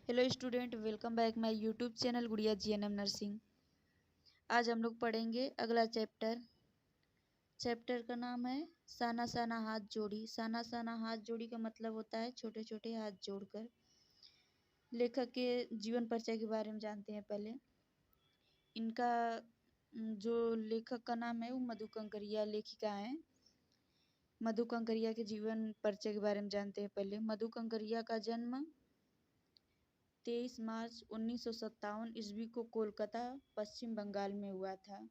Hello student, welcome back my YouTube channel गुड़िया GNM nursing. आज हम लोग पढ़ेंगे अगला चैप्टर का नाम है साना साना हाथ जोड़ी। साना साना हाथ जोड़ी का मतलब होता है छोटे छोटे हाथ जोड़कर। लेखक के जीवन परिचय के बारे में जानते हैं पहले। इनका जो लेखक का नाम है वो मधु कंकरिया लेखिका है। मधु कंकरिया के जीवन परिचय के बारे में जानते हैं पहले। मधु कंकरिया का जन्म 23 मार्च 1957 ईस्वी को कोलकाता पश्चिम बंगाल में हुआ था।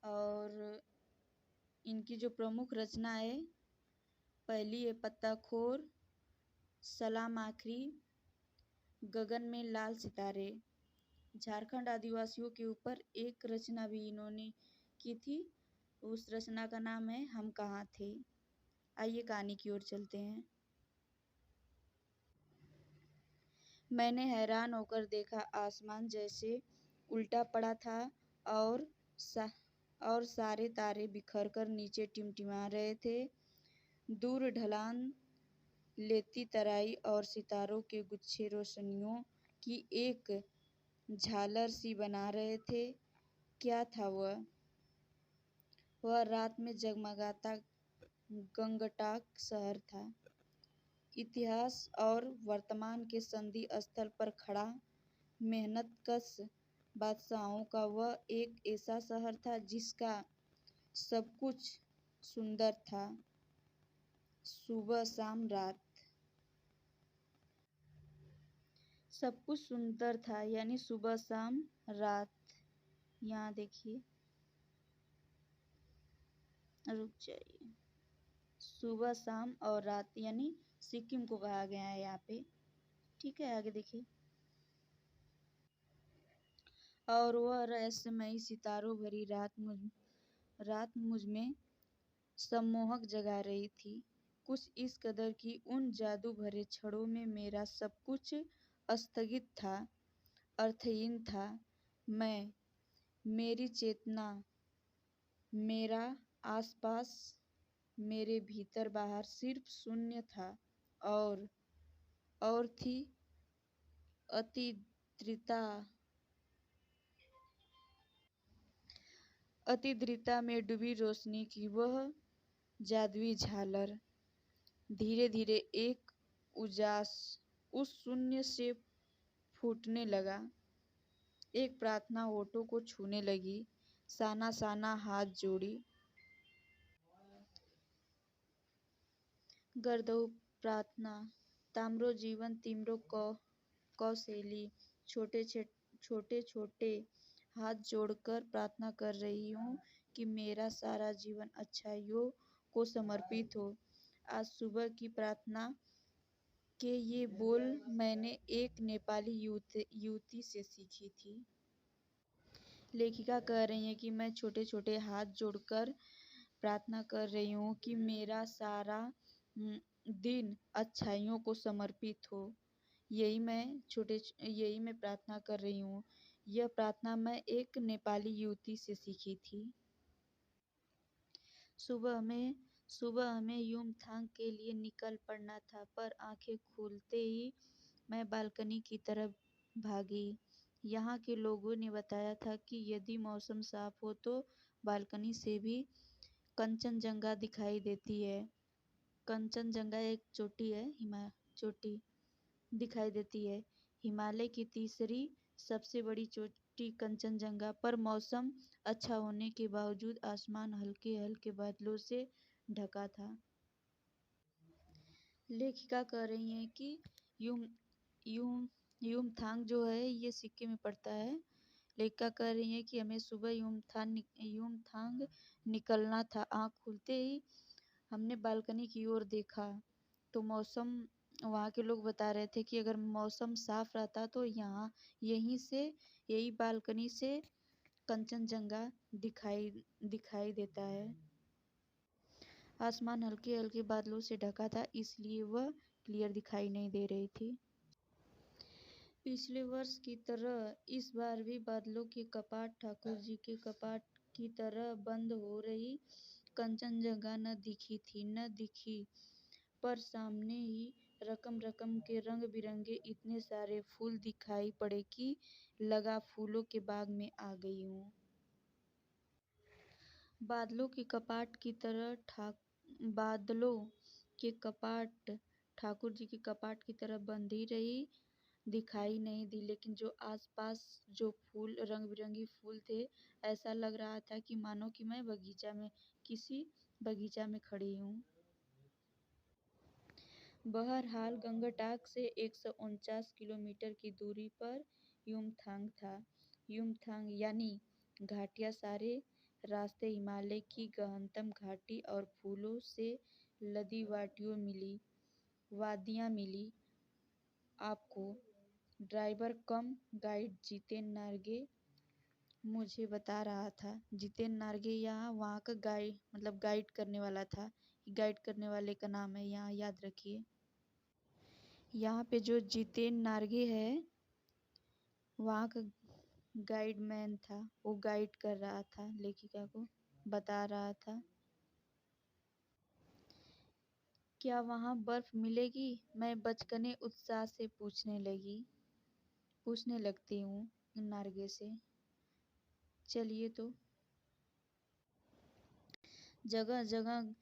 और इनकी जो प्रमुख रचना है, पहली है पत्ताखोर, सलाम आखिरी, गगन में लाल सितारे। झारखंड आदिवासियों के ऊपर एक रचना भी इन्होंने की थी। उस रचना का नाम है हम कहाँ थे। आइए कहानी की ओर चलते हैं। मैंने हैरान होकर देखा, आसमान जैसे उल्टा पड़ा था और सारे तारे बिखर कर नीचे टिमटिमा रहे थे। दूर ढलान लेती तराई और सितारों के गुच्छे रोशनियों की एक झालर सी बना रहे थे। क्या था वह? वह रात में जगमगाता गंगटोक शहर था। इतिहास और वर्तमान के संधि स्थल पर खड़ा मेहनतकश बादशाहों का वह एक ऐसा शहर था जिसका सब कुछ सुंदर था, सुबह शाम रात। सब कुछ सुंदर था यानी सुबह शाम रात। यहाँ देखिए, रुक जाइए। सुबह शाम और रात यानी सिक्किम को कहा गया है यहाँ पे। ठीक है, आगे देखिए। और वह रहस्यमयी सितारों भरी रात मुझ में सम्मोहक जगा रही थी। कुछ इस कदर कि उन जादू भरे क्षणों में मेरा सब कुछ स्थगित था, अर्थहीन था। मेरी चेतना, मेरा आसपास, मेरे भीतर बाहर सिर्फ शून्य था। और थी अतिद्रिता में डूबी रोशनी की वह जादुई झालर। धीरे धीरे एक उजास उस शून्य से फूटने लगा। एक प्रार्थना होठों को छूने लगी। साना साना हाथ जोड़ी। गर्दऊ प्रार्थना। ताम्रो जीवन तिम्रो कौशेली। छोटे छोटे हाथ जोड़कर प्रार्थना कर रही हूँ कि मेरा सारा जीवन अच्छाइयों को समर्पित हो। आज सुबह की प्रार्थना के ये बोल मैंने एक नेपाली युवती से सीखी थी। लेखिका कह रही है कि मैं छोटे छोटे हाथ जोड़कर प्रार्थना कर रही हूँ कि मेरा सारा दिन अच्छाइयों को समर्पित हो। यही मैं प्रार्थना कर रही हूँ। यह प्रार्थना मैं एक नेपाली युवती से सीखी थी। सुबह हमें युमथांग के लिए निकल पड़ना था, पर आंखें खुलते ही मैं बालकनी की तरफ भागी। यहाँ के लोगों ने बताया था कि यदि मौसम साफ हो तो बालकनी से भी कंचनजंगा दिखाई देती है। कंचनजंगा एक चोटी है, चोटी दिखाई देती है। हिमालय की तीसरी सबसे बड़ी चोटी कंचनजंगा पर। मौसम अच्छा होने के बावजूद आसमान हल्के हल्के बादलों से ढका था। लेखिका कह रही हैं कि युमथांग जो है ये सिक्किम में पड़ता है। लेखिका कह रही है कि हमें सुबह युमथांग निकलना था। आँख खुलते ही हमने बालकनी की ओर देखा तो वहाँ के लोग बता रहे थे कि अगर मौसम साफ रहता तो यही बालकनी से कंचनजंगा दिखाई देता है। आसमान हल्के हल्के बादलों से ढका था, इसलिए वह क्लियर दिखाई नहीं दे रही थी। पिछले वर्ष की तरह इस बार भी बादलों के कपाट ठाकुर जी के कपाट की तरह बंद हो रही कंचनजंगा न दिखी, पर सामने ही रकम रकम के रंग बिरंगे इतने सारे फूल दिखाई पड़े कि लगा फूलों के बाग में आ गई हूँ। बादलों के कपाट की तरह बादलों के कपाट ठाकुर जी के कपाट की तरह बंद ही रही, दिखाई नहीं दी। लेकिन जो आसपास जो फूल रंग बिरंगी फूल थे, ऐसा लग रहा था कि मानो कि मैं किसी बगीचा में खड़ी हूँ। बहरहाल गंगटोक से 149 किलोमीटर की दूरी पर युमथांग था। युमथांग यानी घाटियाँ सारे रास्ते हिमालय की गहनतम घाटी और फूलों से लदी वादियाँ मिली आपको। ड्राइवर कम गाइड जितेन नार्गे मुझे बता रहा था। जितेन नार्गे यहाँ वहाँ का गाइड करने वाला था। गाइड करने वाले का नाम है, यहाँ याद रखिए। यहाँ पे जो जितेन नार्गे है वहाँ का गाइड मैन था, वो गाइड कर रहा था, लेखिका को बता रहा था। क्या वहाँ बर्फ मिलेगी? मैं बचकने उत्साह से पूछने लगती हूँ नार्गे से। चलिए तो। जगह जगह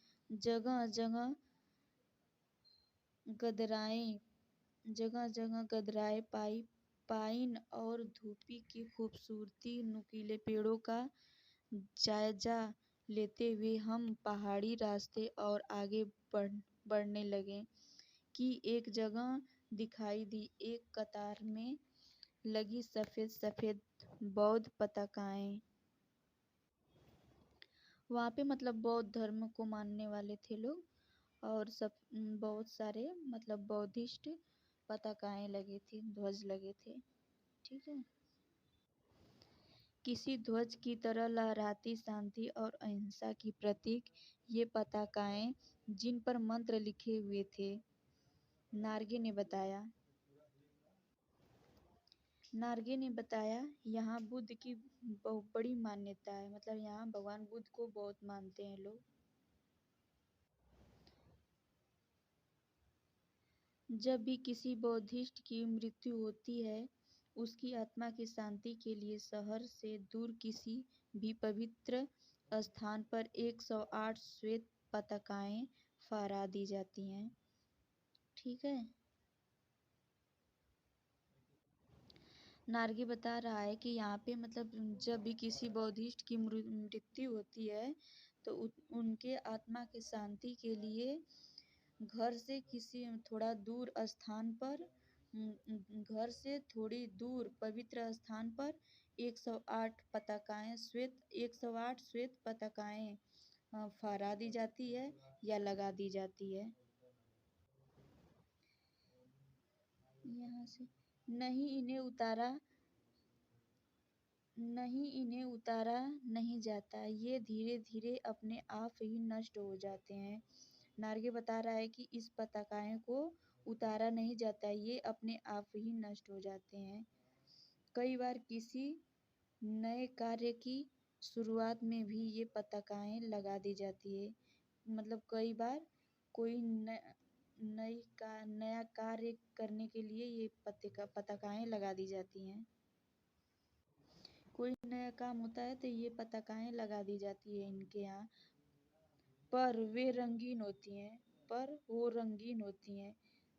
गदराए पाइन और धूपी की खूबसूरती नुकीले पेड़ों का जायजा लेते हुए हम पहाड़ी रास्ते और आगे बढ़ने लगे कि एक जगह दिखाई दी, एक कतार में लगी सफ़ेद सफ़ेद बौद्ध पताकाएं। वहाँ पे मतलब बौद्ध धर्म को मानने वाले थे लोग, और सब बहुत सारे मतलब बौद्धिस्ट पताकाएं लगे थे, ध्वज लगे थे। ठीक है। किसी ध्वज की तरह लहराती शांति और अहिंसा की प्रतीक ये पताकाएं, जिन पर मंत्र लिखे हुए थे, नार्गे ने बताया यहाँ बुद्ध की बहुत बड़ी मान्यता है। मतलब यहाँ भगवान बुद्ध को बहुत मानते हैं लोग। जब भी किसी बौद्धिस्ट की मृत्यु होती है, उसकी आत्मा की शांति के लिए शहर से दूर किसी भी पवित्र स्थान पर 108 श्वेत पताकाएं फहरा दी जाती हैं। ठीक है। नार्गे बता रहा है कि यहाँ पे मतलब जब भी किसी बौद्धिस्ट की मृत्यु होती है, तो उनके आत्मा की शांति के लिए घर से थोड़ा दूर स्थान पर घर से थोड़ी दूर पवित्र स्थान पर 108 श्वेत पताकाएं फहरा दी जाती है या लगा दी जाती है। यहाँ से नहीं इन्हें उतारा नहीं जाता, ये धीरे धीरे अपने आप ही नष्ट हो जाते हैं। नार्गे बता रहा है कि इस पताकाएं को उतारा नहीं जाता, ये अपने आप ही नष्ट हो जाते हैं। कई बार किसी नए कार्य की शुरुआत में भी ये पताकाएं लगा दी जाती है। मतलब कई बार कोई नया कार्य करने के लिए ये पताकाएं लगा दी जाती हैं। कोई नया काम होता है तो ये पताकाएं लगा दी जाती है इनके यहाँ। पर वो रंगीन होती हैं।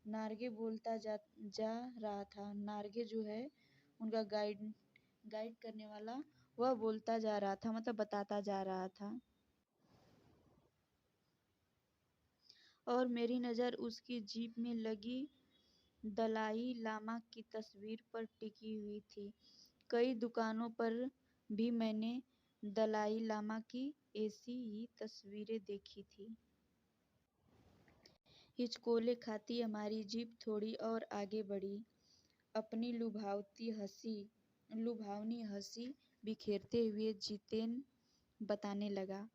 नार्गे बोलता जा रहा था। नार्गे जो है उनका गाइड करने वाला, वह बोलता जा रहा था, मतलब बताता जा रहा था। और मेरी नज़र उसकी जीप में लगी दलाई लामा की तस्वीर पर टिकी हुई थी। कई दुकानों पर भी मैंने दलाई लामा की ऐसी ही तस्वीरें देखी थी। हिचकोले खाती हमारी जीप थोड़ी और आगे बढ़ी। अपनी लुभावनी हंसी बिखेरते हुए जितेन बताने लगा,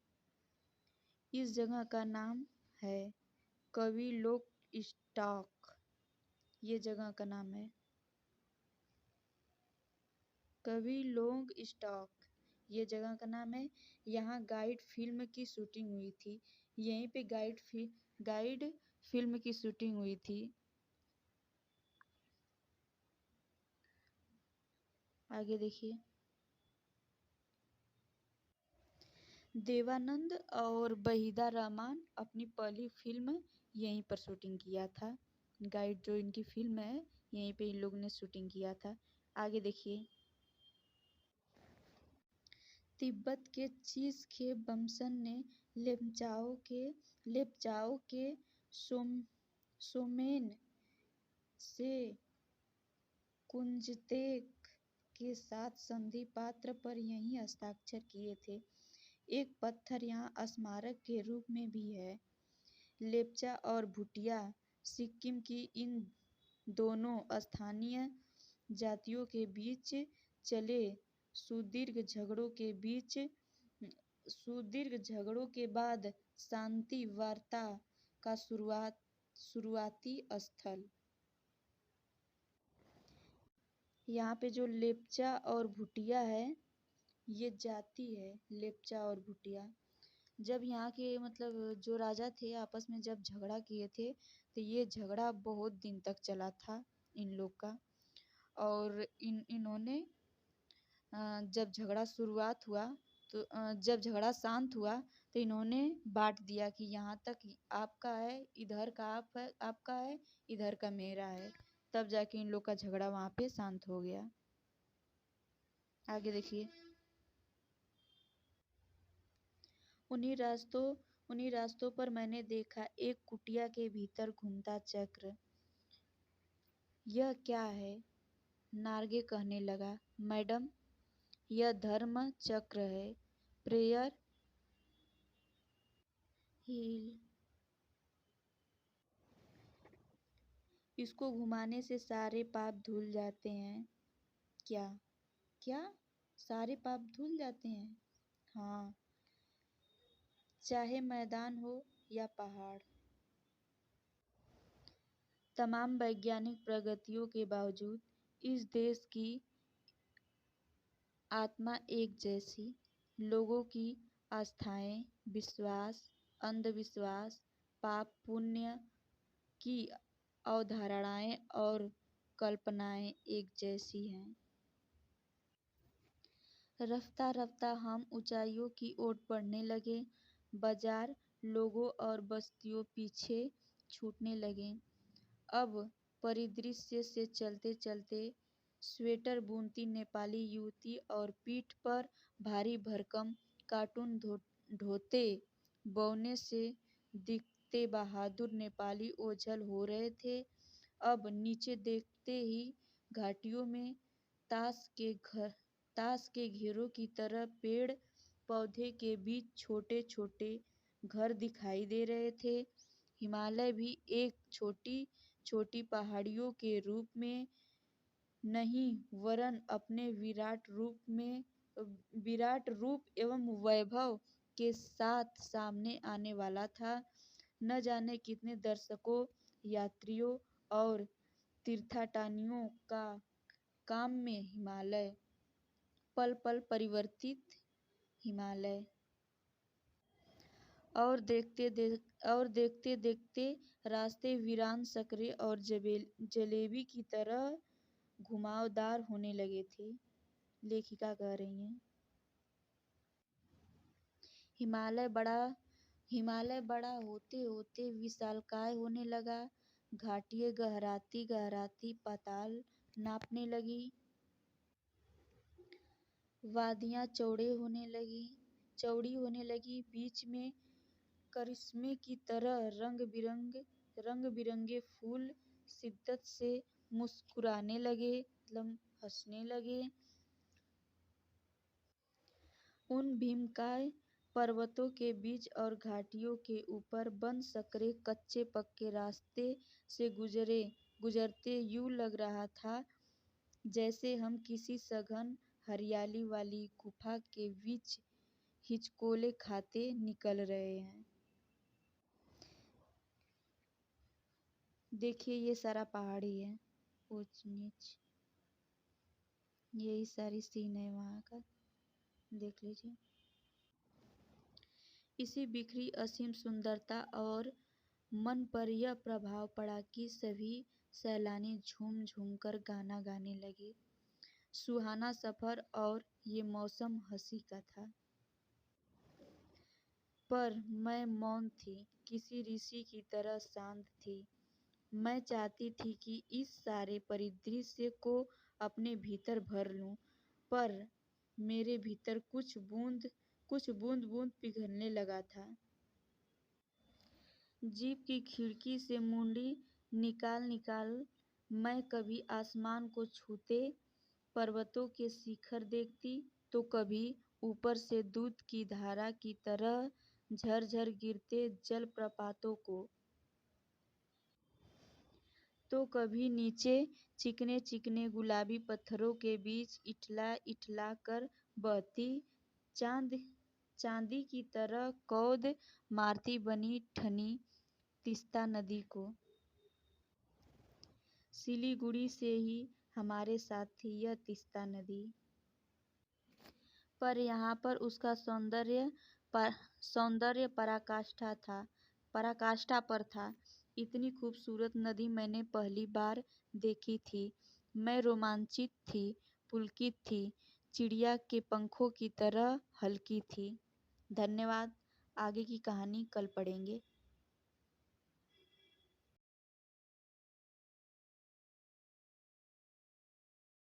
इस जगह का नाम है कविलोक स्टॉक। ये जगह का नाम है कविलोंग स्टॉक। ये जगह का नाम है। यहाँ गाइड फिल्म की शूटिंग हुई थी। यहीं पे गाइड फिल्म की शूटिंग हुई थी। आगे देखिए। देवानंद और वहीदा रहमान अपनी पहली फिल्म यहीं पर शूटिंग किया था। गाइड जो इनकी फिल्म है यहीं पे इन लोगों ने शूटिंग किया था। आगे देखिए। तिब्बत के चीज़ बमसन ने लेप्चाओ के सोमेन से कुंजतेक के साथ संधि पत्र पर यहीं हस्ताक्षर किए थे। एक पत्थर यहाँ स्मारक के रूप में भी है। लेप्चा और भूटिया सिक्किम की इन दोनों स्थानीय जातियों के बीच चले सुदीर्घ झगड़ों के बाद शांति वार्ता का शुरुआती स्थल। यहाँ पे जो लेप्चा और भूटिया है ये जाति है, लेप्चा और भूटिया। जब यहाँ के मतलब जो राजा थे आपस में जब झगड़ा किए थे तो ये झगड़ा बहुत दिन तक चला था इन लोग का। और इन्होंने जब झगड़ा शुरुआत हुआ तो जब झगड़ा शांत हुआ तो इन्होंने बांट दिया कि यहाँ तक आपका है, इधर का आपका है, इधर का मेरा है। तब जाके इन लोग का झगड़ा वहाँ पे शांत हो गया। आगे देखिए। उन्हीं रास्तों पर मैंने देखा एक कुटिया के भीतर घूमता चक्र। यह क्या है? नार्गे कहने लगा। मैडम, यह धर्म चक्र है। Prayer wheel. इसको घुमाने से सारे पाप धुल जाते हैं। क्या? क्या? सारे पाप धुल जाते हैं? हाँ, चाहे मैदान हो या पहाड़। तमाम वैज्ञानिक प्रगतियों के बावजूद इस देश की आत्मा एक जैसी। लोगों की आस्थाएं, विश्वास, अंधविश्वास, पाप पुण्य की अवधारणाएं और कल्पनाएं एक जैसी हैं। रफ्ता रफ्ता हम ऊंचाइयों की ओर बढ़ने लगे। बाजार, लोगों और बस्तियों पीछे छूटने लगे। अब परिदृश्य से चलते चलते स्वेटर बुनती नेपाली युवती और पीठ पर भारी भरकम कार्टून ढोते बौने से दिखते बहादुर नेपाली ओझल हो रहे थे। अब नीचे देखते ही घाटियों में ताश के घेरों की तरह पेड़ पौधे के बीच छोटे छोटे घर दिखाई दे रहे थे। हिमालय भी एक छोटी छोटी पहाड़ियों के रूप में नहीं वरन अपने विराट रूप एवं वैभव के साथ सामने आने वाला था। न जाने कितने दर्शकों, यात्रियों और तीर्थाटनियों का काम में हिमालय, पल पल परिवर्तित हिमालय। और देखते देखते रास्ते वीरान सकरे और जलेबी की तरह घुमावदार होने लगे थे। लेखिका कह रही हैं। हिमालय बड़ा होते होते विशालकाय होने लगा। घाटियाँ गहराती गहराती पाताल नापने लगी। वादियाँ चौड़ी होने लगी। बीच में करिश्मे की तरह रंग बिरंगे फूल शिद्दत से मुस्कुराने लगे, मतलब हंसने लगे। उन भीमकाय पर्वतों के बीच और घाटियों के ऊपर बन सकरे कच्चे पक्के रास्ते से गुजरते यूं लग रहा था जैसे हम किसी सघन हरियाली वाली गुफा के बीच हिचकोले खाते निकल रहे हैं। देखिए ये सारा पहाड़ी है, ऊंच नीच, यही सारी सीन है वहाँ का, देख लीजिए। इसी बिखरी असीम सुंदरता और मन पर यह प्रभाव पड़ा कि सभी सैलानी झूम झूम कर गाना गाने लगे। सुहाना सफ़र और ये मौसम हंसी का था। पर मैं मौन थी, किसी ऋषि की तरह शांत थी। मैं चाहती थी कि इस सारे परिदृश्य को अपने भीतर भर लूं, पर मेरे भीतर कुछ बूंद बूंद पिघलने लगा था। जीप की खिड़की से मुंडी निकाल निकाल मैं कभी आसमान को छूते पर्वतों के शिखर देखती, तो कभी ऊपर से दूध की धारा की तरह झरझर गिरते जलप्रपातों को, तो कभी नीचे चिकने चिकने गुलाबी पत्थरों के बीच इठला इठला कर बहती चांदी की तरह कौद मारती बनी ठनी तीस्ता नदी को। सिलीगुड़ी से ही हमारे साथ थी यह तीस्ता नदी, पर यहाँ पर उसका सौंदर्य पराकाष्ठा पर था। इतनी खूबसूरत नदी मैंने पहली बार देखी थी। मैं रोमांचित थी, पुलकित थी, चिड़िया के पंखों की तरह हल्की थी। धन्यवाद। आगे की कहानी कल पढ़ेंगे।